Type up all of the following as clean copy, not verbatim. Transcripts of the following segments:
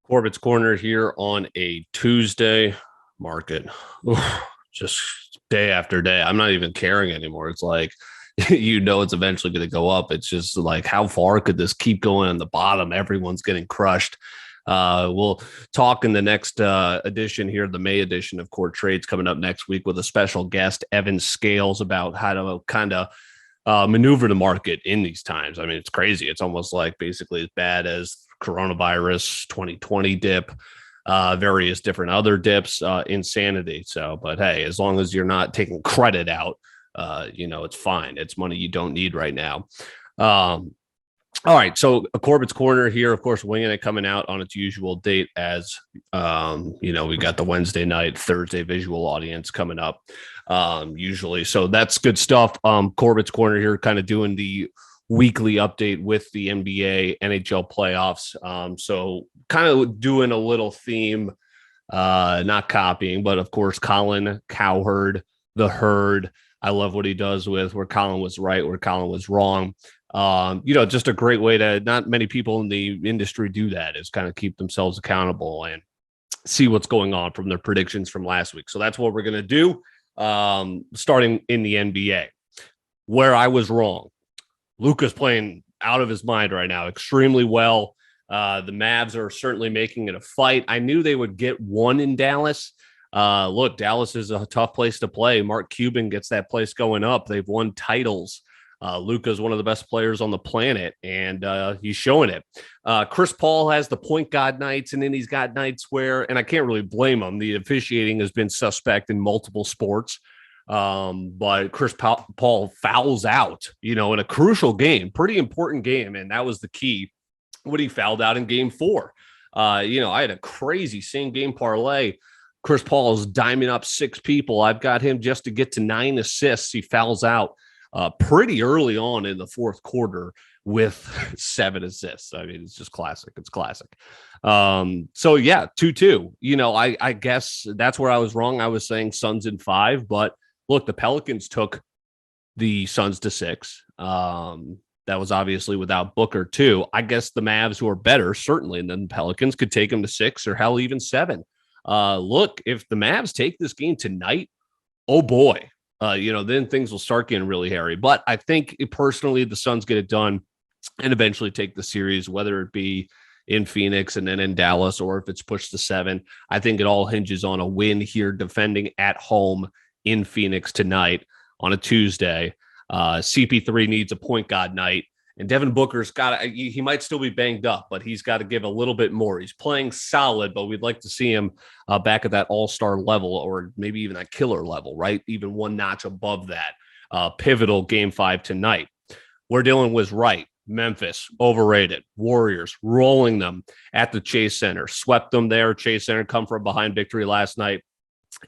Corbet's Corner here on a Tuesday market. Oof, just day after day. I'm not even caring anymore. It's like, it's eventually going to go up. It's just like, how far could this keep going on the bottom? Everyone's getting crushed. We'll talk in the next edition here, the May edition of Court Trades coming up next week with a special guest, Evan Scales, about how to kind of maneuver the market in these times. I mean, it's crazy. It's almost like basically as bad as coronavirus 2020 dip, various different other dips, insanity. So, but hey, as long as you're not taking credit out, it's fine. It's money you don't need right now. All right, so a Corbett's Corner here, of course, winging it coming out on its usual date as, we got the Wednesday night, Thursday visual audience coming up usually. So that's good stuff. Corbett's Corner here kind of doing the weekly update with the NBA, NHL playoffs. So kind of doing a little theme, not copying, but of course, Colin Cowherd, the herd. I love what he does with where Colin was right, where Colin was wrong. Just a great way to, not many people in the industry do that, is kind of keep themselves accountable and see what's going on from their predictions from last week. So that's what we're going to do, starting in the NBA, where I was wrong. Luka's playing out of his mind right now, extremely well. The Mavs are certainly making it a fight. I knew they would get one in Dallas. Look, Dallas is a tough place to play. Mark Cuban gets that place going up. They've won titles. Luka is one of the best players on the planet, and he's showing it. Chris Paul has the point guard nights, and then he's got nights where, and I can't really blame him, the officiating has been suspect in multiple sports. But Chris Paul fouls out, in a crucial game, pretty important game, and that was the key when he fouled out in game 4. I had a crazy same game parlay. Chris Paul is diming up 6 people. I've got him just to get to 9 assists. He fouls out pretty early on in the fourth quarter with 7 assists. I mean, it's just classic. It's classic. So yeah, 2-2. I guess that's where I was wrong. I was saying Suns in 5, but look, the Pelicans took the Suns to 6. That was obviously without Booker too. I guess the Mavs, who are better certainly than the Pelicans, could take them to 6 or hell even 7. Look, if the Mavs take this game tonight, oh boy, then things will start getting really hairy. But I think personally, the Suns get it done and eventually take the series, whether it be in Phoenix and then in Dallas, or if it's pushed to 7. I think it all hinges on a win here, defending at home in Phoenix tonight on a Tuesday. CP3 needs a point guard night. And Devin Booker's he might still be banged up, but he's got to give a little bit more. He's playing solid, but we'd like to see him back at that all-star level, or maybe even that killer level, right? Even one notch above that. Pivotal game 5 tonight. We're dealing with right. Memphis, overrated. Warriors, rolling them at the Chase Center. Swept them there. Chase Center come from behind victory last night.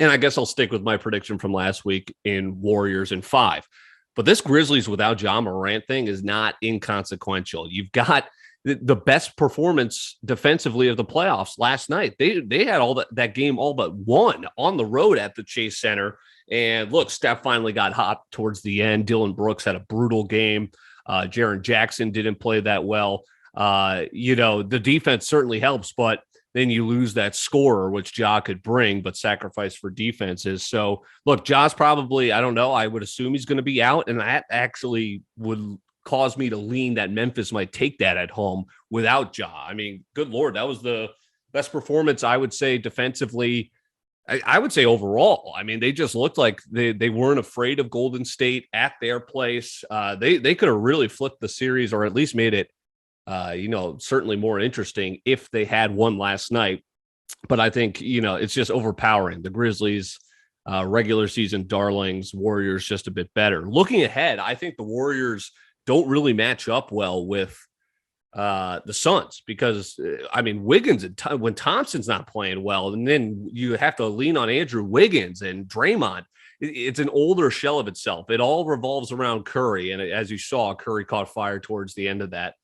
And I guess I'll stick with my prediction from last week in Warriors in 5. But this Grizzlies without Ja Morant thing is not inconsequential. You've got the best performance defensively of the playoffs last night. They had all that game all but won on the road at the Chase Center. And look, Steph finally got hot towards the end. Dylan Brooks had a brutal game. Jaren Jackson didn't play that well. The defense certainly helps, but then you lose that scorer, which Ja could bring, but sacrifice for defenses. So, look, Ja's probably, I don't know, I would assume he's going to be out, and that actually would cause me to lean that Memphis might take that at home without Ja. I mean, good Lord, that was the best performance, I would say, defensively. I would say overall. I mean, they just looked like they weren't afraid of Golden State at their place. They could have really flipped the series, or at least made it certainly more interesting if they had won last night. But I think, it's just overpowering. The Grizzlies, regular season darlings, Warriors just a bit better. Looking ahead, I think the Warriors don't really match up well with the Suns because, Wiggins, when Thompson's not playing well, and then you have to lean on Andrew Wiggins and Draymond. It's an older shell of itself. It all revolves around Curry. And as you saw, Curry caught fire towards the end of that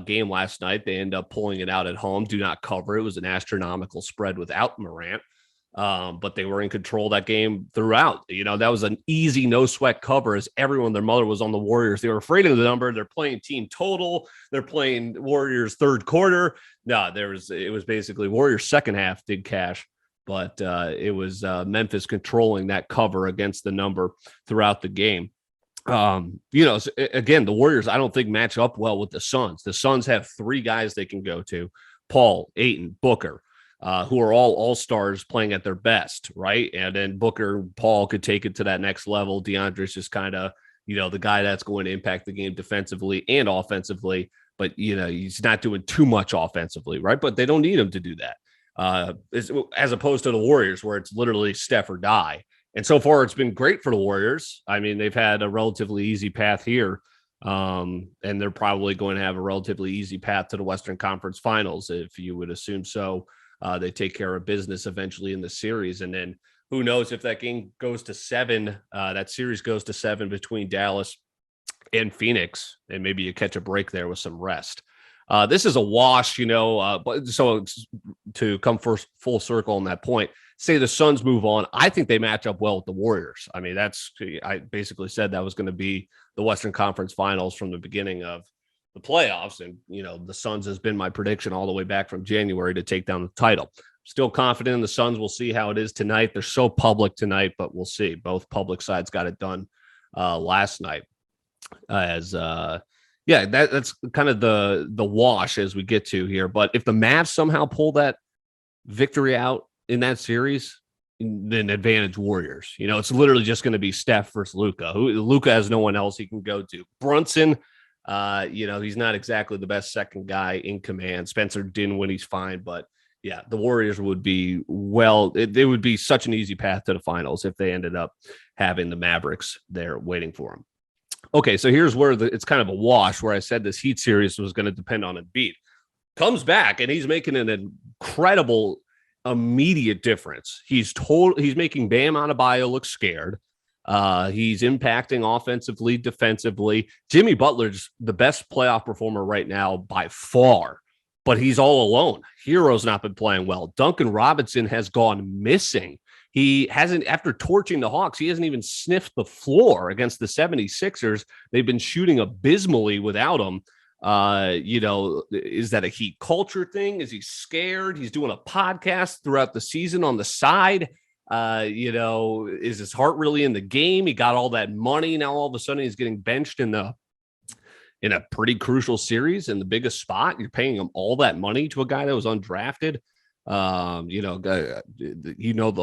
game last night. They end up pulling it out at home. Do not cover. It was an astronomical spread without Morant. But they were in control of that game throughout. That was an easy, no sweat cover as everyone, their mother was on the Warriors. They were afraid of the number. They're playing team total. They're playing Warriors third quarter. No, it was basically Warriors second half did cash, but it was Memphis controlling that cover against the number throughout the game. Again, the Warriors, I don't think match up well with the Suns. The Suns have three guys they can go to: Paul, Ayton, Booker, who are all stars playing at their best, right? And then Booker and Paul could take it to that next level. DeAndre's just kind of, the guy that's going to impact the game defensively and offensively, but, he's not doing too much offensively, right? But they don't need him to do that. As opposed to the Warriors, where it's literally Steph or die. And so far, it's been great for the Warriors. I mean, they've had a relatively easy path here, and they're probably going to have a relatively easy path to the Western Conference Finals, if you would assume so. They take care of business eventually in the series. And then who knows if that game goes to 7, that series goes to 7 between Dallas and Phoenix, and maybe you catch a break there with some rest. This is a wash, but so to come full circle on that point, say the Suns move on. I think they match up well with the Warriors. I mean, I basically said that was going to be the Western Conference Finals from the beginning of the playoffs. And, the Suns has been my prediction all the way back from January to take down the title. Still confident in the Suns. We'll see how it is tonight. They're so public tonight, but we'll see. Both public sides got it done last night. That's kind of the wash as we get to here. But if the Mavs somehow pull that victory out in that series, then advantage Warriors. It's literally just going to be Steph versus Luka. Luka has no one else he can go to. Brunson, he's not exactly the best second guy in command. Spencer Dinwiddie, he's fine, but yeah, the Warriors would be it would be such an easy path to the finals if they ended up having the Mavericks there waiting for them. Okay, so here's where it's kind of a wash, where I said this Heat series was going to depend on Embiid. Comes back and he's making an incredible immediate difference. He's making Bam Adebayo look scared. He's impacting offensively, defensively. Jimmy Butler's the best playoff performer right now by far, but he's all alone. Hero's not been playing well. Duncan Robinson has gone missing. He hasn't, after torching the Hawks, he hasn't even sniffed the floor against the 76ers. They've been shooting abysmally without him. Is that a Heat culture thing? Is he scared? He's doing a podcast throughout the season on the side. Is his heart really in the game? He got all that money. Now all of a sudden he's getting benched in a pretty crucial series in the biggest spot. You're paying him all that money to a guy that was undrafted. The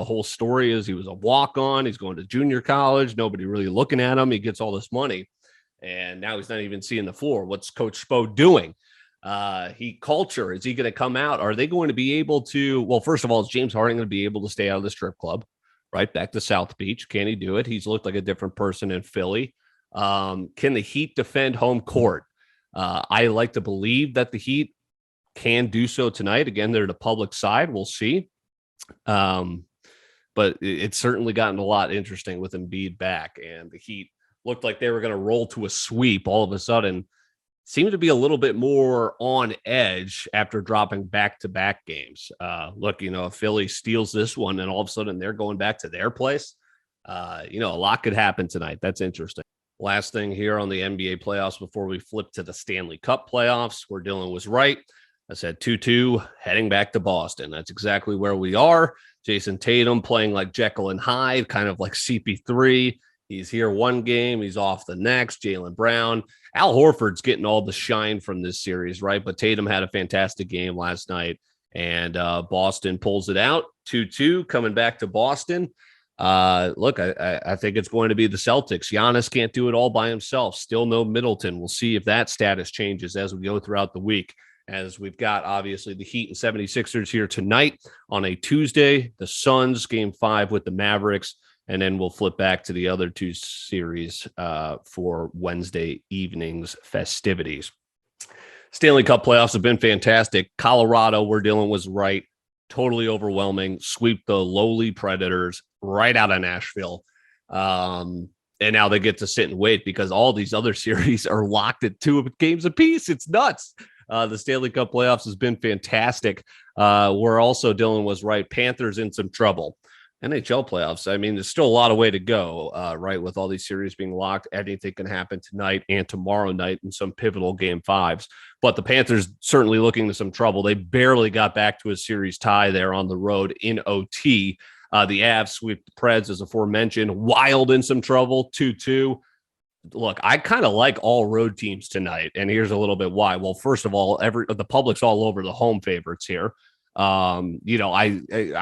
whole story is he was a walk-on. He's going to junior college. Nobody really looking at him. He gets all this money, and now he's not even seeing the floor. What's Coach Spo doing? Heat culture. Is he going to come out? Are they going to be able to? Well, first of all, is James Harden going to be able to stay out of the strip club? Right back to South Beach. Can he do it? He's looked like a different person in Philly. Can the Heat defend home court? I like to believe that the Heat can do so tonight. Again, they're the public side. We'll see. But it's certainly gotten a lot interesting with Embiid back, and the Heat looked like they were going to roll to a sweep. All of a sudden, seemed to be a little bit more on edge after dropping back-to-back games. If Philly steals this one and all of a sudden they're going back to their place, a lot could happen tonight. That's interesting. Last thing here on the NBA playoffs before we flip to the Stanley Cup playoffs, where Dylan was right. I said 2-2 heading back to Boston. That's exactly where we are. Jason Tatum playing like Jekyll and Hyde, kind of like CP3. He's here one game, he's off the next. Jaylen Brown. Al Horford's getting all the shine from this series, right? But Tatum had a fantastic game last night, and Boston pulls it out. 2-2 coming back to Boston. I think it's going to be the Celtics. Giannis can't do it all by himself. Still no Middleton. We'll see if that status changes as we go throughout the week, as we've got obviously the Heat and 76ers here tonight on a Tuesday, the Suns game 5 with the Mavericks, and then we'll flip back to the other two series for Wednesday evening's festivities. Stanley Cup playoffs have been fantastic. Colorado, we're dealing was right. Totally overwhelming. Sweep the lowly Predators right out of Nashville. And now they get to sit and wait because all these other series are locked at 2 games apiece. It's nuts. The Stanley Cup playoffs has been fantastic. We're also, Dylan was right, Panthers in some trouble. NHL playoffs. I mean, there's still a lot of way to go, right? With all these series being locked, anything can happen tonight and tomorrow night in some pivotal game fives. But the Panthers certainly looking to some trouble. They barely got back to a series tie there on the road in OT. The Avs sweep the Preds, as aforementioned. Wild in some trouble, 2-2. Look, I kind of like all road teams tonight, and here's a little bit why. Well, first of all, the public's all over the home favorites here. I've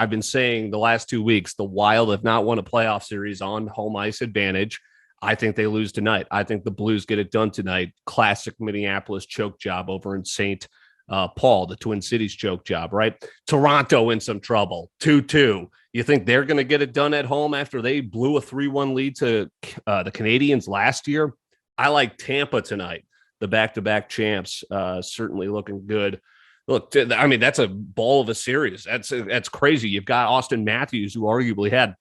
been saying the last 2 weeks, the Wild have not won a playoff series on home ice advantage. I think they lose tonight. I think the Blues get it done tonight. Classic Minneapolis choke job over in St. Paul, the Twin Cities choke job, right? Toronto in some trouble, 2-2. You think they're going to get it done at home after they blew a 3-1 lead to the Canadiens last year? I like Tampa tonight. The back-to-back champs certainly looking good. Look, I mean, that's a ball of a series. That's crazy. You've got Austin Matthews, who arguably had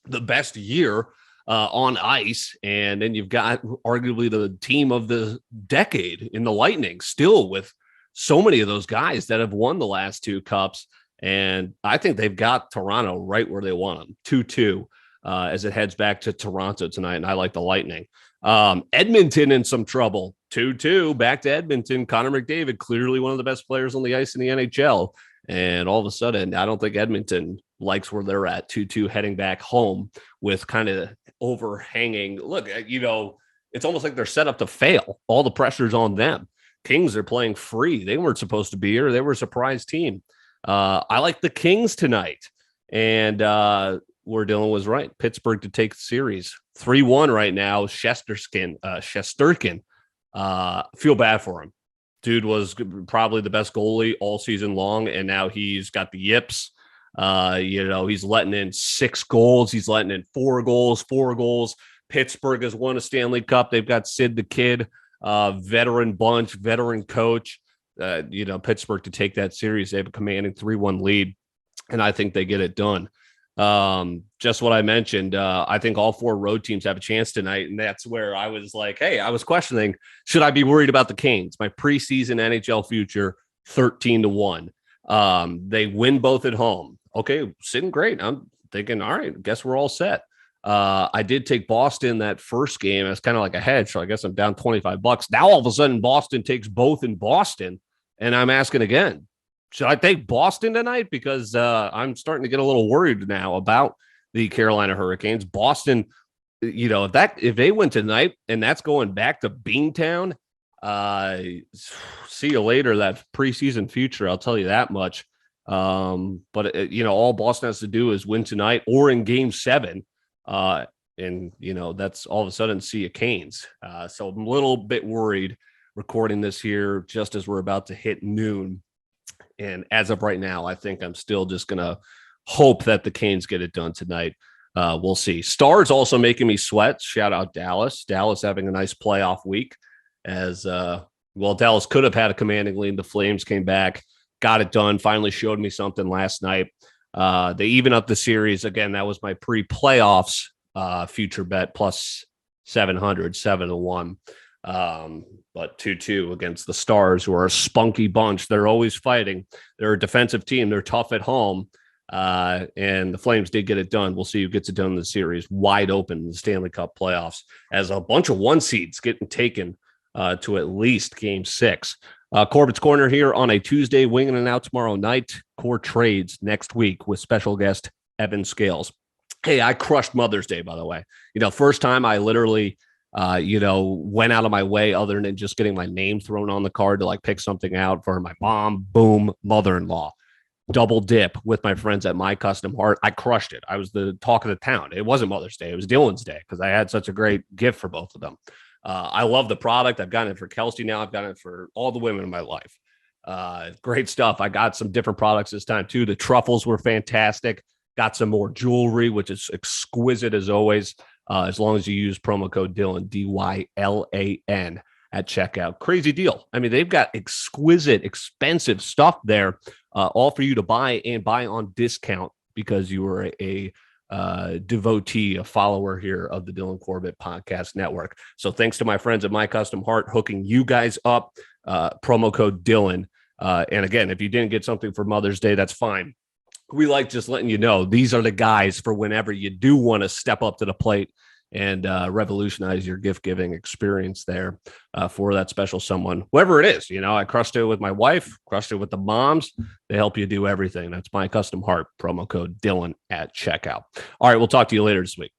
the best year on ice, and then you've got arguably the team of the decade in the Lightning, still with so many of those guys that have won the last two cups. And I think they've got Toronto right where they want them, 2-2, as it heads back to Toronto tonight. And I like the Lightning. Edmonton in some trouble, 2-2, back to Edmonton. Connor McDavid, clearly one of the best players on the ice in the NHL. And all of a sudden, I don't think Edmonton likes where they're at, 2-2, heading back home with kind of overhanging. Look, it's almost like they're set up to fail. All the pressure's on them. Kings are playing free. They weren't supposed to be here. They were a surprise team. I like the Kings tonight. And where Dylan was right. Pittsburgh to take the series. 3-1 right now. Shesterkin. Feel bad for him. Dude was probably the best goalie all season long, and now he's got the yips. He's letting in 6 goals. He's letting in 4 goals. Pittsburgh has won a Stanley Cup. They've got Sid the Kid, veteran bunch, veteran coach. Pittsburgh to take that series. They have a commanding 3-1 lead, and I think they get it done. Just what I mentioned, I think all 4 road teams have a chance tonight, and that's where I was like, hey, I was questioning, should I be worried about the Canes? My preseason NHL future, 13-1. They win both at home. Okay, sitting great. I'm thinking, all right, guess we're all set. I did take Boston that first game as kind of like a hedge, so I guess I'm down $25. Now all of a sudden Boston takes both in Boston, and I'm asking again, should I take Boston tonight? Because I'm starting to get a little worried now about the Carolina Hurricanes. Boston, if they win tonight and that's going back to Beantown, see you later. That preseason future, I'll tell you that much. But all Boston has to do is win tonight or in Game 7. That's all of a sudden see a Canes. So I'm a little bit worried recording this here just as we're about to hit noon. And as of right now, I think I'm still just going to hope that the Canes get it done tonight. We'll see. Stars also making me sweat. Shout out Dallas. Dallas having a nice playoff week as Dallas could have had a commanding lead. The Flames came back, got it done, finally showed me something last night. They even up the series. Again, that was my pre-playoffs future bet, plus 700, 7-1. But 2-2 against the Stars, who are a spunky bunch. They're always fighting. They're a defensive team. They're tough at home. And the Flames did get it done. We'll see who gets it done in the series. Wide open in the Stanley Cup playoffs as a bunch of 1 seeds getting taken to at least Game 6. Corbet's Corner here on a Tuesday, winging it out tomorrow night. Core trades next week with special guest Evan Scales. Hey, I crushed Mother's Day, by the way. First time I literally went out of my way other than just getting my name thrown on the card to like pick something out for my mom, boom, mother-in-law. Double dip with my friends at My Custom Heart. I crushed it. I was the talk of the town. It wasn't Mother's Day. It was Dylan's Day because I had such a great gift for both of them. I love the product. I've gotten it for Kelsey now. I've gotten it for all the women in my life. Great stuff. I got some different products this time too. The truffles were fantastic. Got some more jewelry, which is exquisite as always. As long as you use promo code Dylan, DYLAN at checkout. Crazy deal. I mean, they've got exquisite, expensive stuff there, all for you to buy and buy on discount because you were a devotee, a follower here of the Dylan Corbett Podcast Network. So thanks to my friends at My Custom Heart hooking you guys up, promo code Dylan. And again, if you didn't get something for Mother's Day, that's fine. we like just letting you know these are the guys for whenever you do want to step up to the plate and revolutionize your gift giving experience there for that special someone, whoever it is. I crushed it with my wife, crushed it with the moms. They help you do everything. That's my custom heart promo code Dylan at checkout. All right, we'll talk to you later this week.